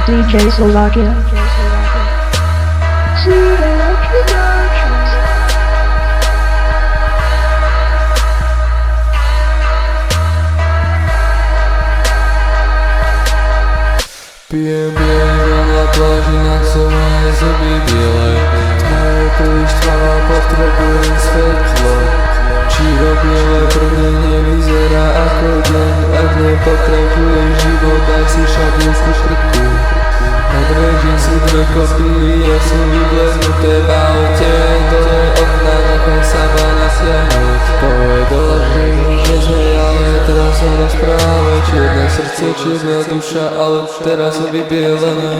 DJ Slovakia. Pijem na pláži, na som moje zuby biele. Tmavé príliš tmavá, potrebujem svetlo. Číro biele prvne nevyzerá ako deň. Ak nepotrebuješ život, daj si šablísku škrtku. Odrežím si dve kopy, ja sú vyblednuté v aute. Dole okna, nechaj sa ma nasiahnuť. Povedala, že nie sme, ale teraz sa rozpráve. Čierne srdce, čierna duša, ale teraz sú vybielené.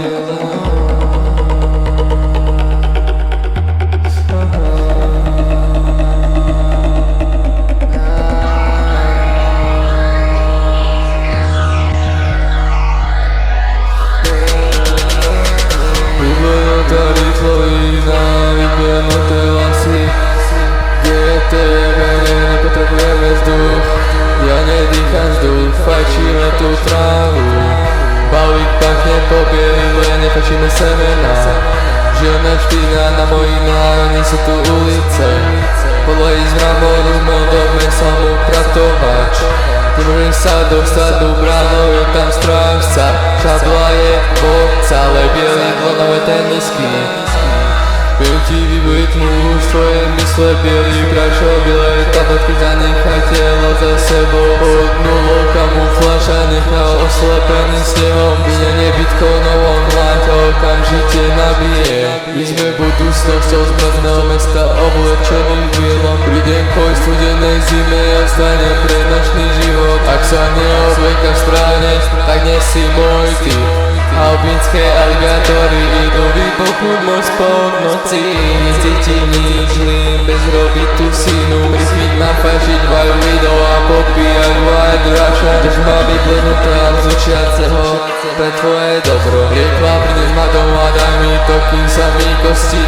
Vyblenutá riflovina, vyblenuté vlasy. GTV, nepotrebujeme vzduch. Ja nedýcham vzduch, fajčíme tú trávu. Balík pachne po biele, nefajčíme semena. Žiadna špína na mojí nájoni, sú tu ulice. Podlahy z mramoru, v mojom dome som upratovač. Nemôžem sa dostať do bránou, je tam strážca. Šabla je boca, ale bielý dlonové tenisky. Pijem ti vývoj tmúž, tvoje mysle bielý prašo, bielé tabletky zanechaj telo za sebou. Pod nulou kamufláža nechal oslepený snehom. Mine nebytkou novom mláťa okamžite nabije. My sme budúcnosťou z mrazného mesta oblečený v bielom. Prídem koj studenej zime, ostane pre nočný život. Ak sa neobliekam správne, tak nie si môj typ. Albínske aligátory idú vybuchnúť môj spod noci. Necítim nič, len bez robiť tú synu. Prismiť ma fažiť, vajú video a popíjať white Russian. Drž ma vyblenutá z učiaceho pre tvoje dobro. Riekla, prídeš ma doma, daj mi to, kým sa mi kosti